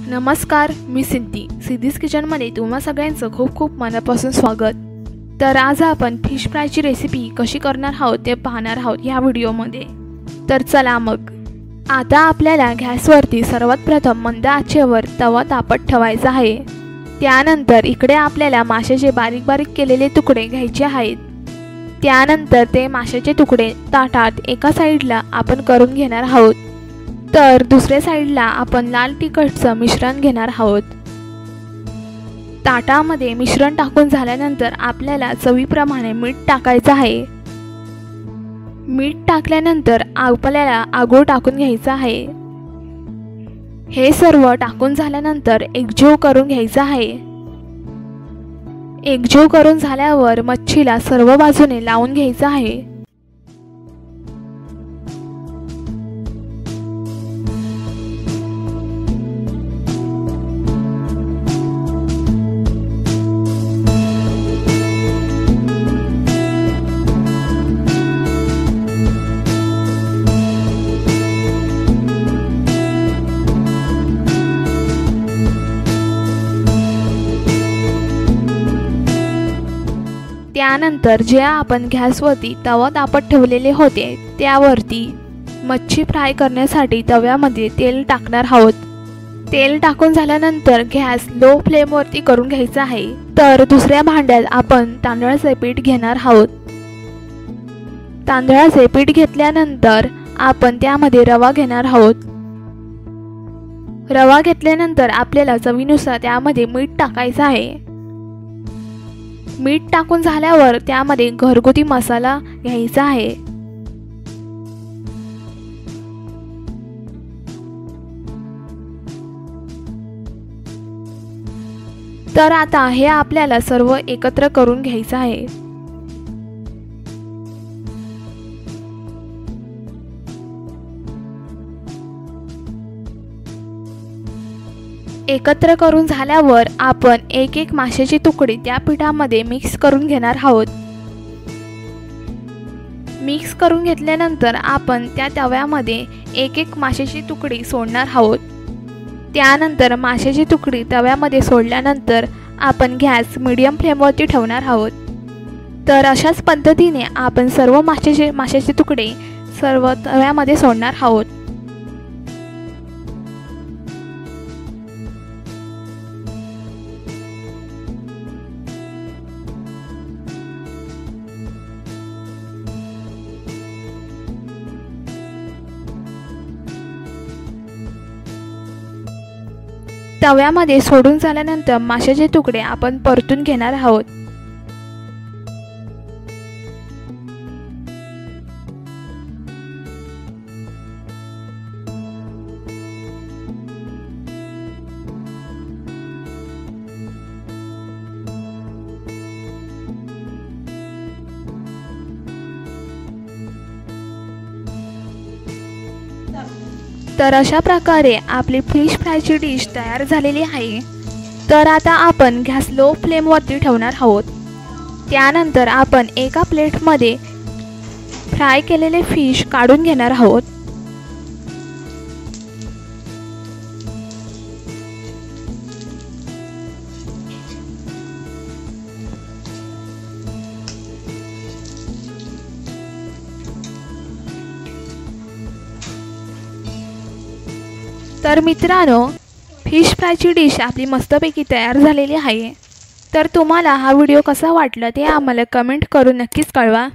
नमस्कार, मी सिद्धीज किचनमध्ये तुम्हा सगळ्यांचं खूप खूप मनापासून स्वागत। तर आज आपण फिश फ्रायची रेसिपी कशी करणार आहोत ते पाहणार आहोत या व्हिडिओमध्ये। तर चला मग। आता आपल्याला गॅसवरती सर्वात प्रथम मंद आचेवर तवा तापत ठेवायचा आहे। त्यानंतर इकडे आपल्याला माशाचे बारीक बारीक केलेले तुकडे घ्यायचे आहेत। त्यानंतर ते माशाचे तुकडे ताटात एका साईडला आपण करून घेणार आहोत। तर दुसऱ्या साईडला आपण लाल तिखटचं मिश्रण घेणार आहोत। ताटामध्ये मिश्रण टाकून झाल्यानंतर आपल्याला चवीप्रमाणे मीठ टाकायचं आहे। मीठ टाकल्यानंतर आपल्याला आगोळ टाकून घ्यायचा आहे। हे सर्व टाकून झाल्यानंतर एकजीव करून घ्यायचा आहे। एकजीव करून झाल्यावर मच्छीला सर्व बाजूने लावून घ्यायचा आहे। त्यानंतर जे आपण गॅसवरती तवा तापत ठेवलेले होते त्यावरती मच्छी फ्राय करण्यासाठी तव्यामध्ये तेल टाकणार आहोत। तेल टाकून झाल्यानंतर गॅस लो फ्लेमवरती करून घ्यायचा आहे। तर दुसऱ्या भांड्यात आपण तांदळाचे पीठ घेणार आहोत। तांदळाचे पीठ घेतल्यानंतर आपण त्यामध्ये रवा घेणार आहोत। रवा घेतल्यानंतर आपल्याला चवीनुसार त्यामध्ये मीठ टाकायचं आहे। मीठ टाकून झाल्यावर त्यामध्ये घरगुती मसाला घ्यायचा आहे। तर आता हे आपल्याला सर्व एकत्र करून घ्यायचं आहे। एकत्र करून झाल्यावर आपण एक एक माशाची तुकडे त्या पिठामध्ये मिक्स करून घेणार आहोत। मिक्स करून घेतल्यानंतर आपण त्या तव्यामध्ये एक एक माशाची तुकडी सोडणार आहोत। त्यानंतर माशाची तुकडी तव्यामध्ये सोडल्यानंतर आपण गॅस मीडियम फ्लेमवरती ठेवणार आहोत। तर अशाच पद्धतीने आपण सर्व माशाचे तुकडे सर्व तव्यामध्ये सोडणार आहोत। तव्यामध्ये सोडून झाल्यानंतर माशाचे तुकडे आपण परतून घेणार आहोत। तर अशा प्रकारे आपली फिश फ्रायची डिश तयार झालेली आहे। तर आता आपण गॅस लो फ्लेमवरती ठेवणार आहोत। त्यानंतर आपण एका प्लेटमध्ये फ्राय केलेले फिश काढून घेणार आहोत। तर मित्रांनो, फिश फ्रायची डिश आपली मस्तपैकी तयार झालेली आहे। तर तुम्हाला हा व्हिडिओ कसा वाटला ते आम्हाला कमेंट करून नक्कीच कळवा।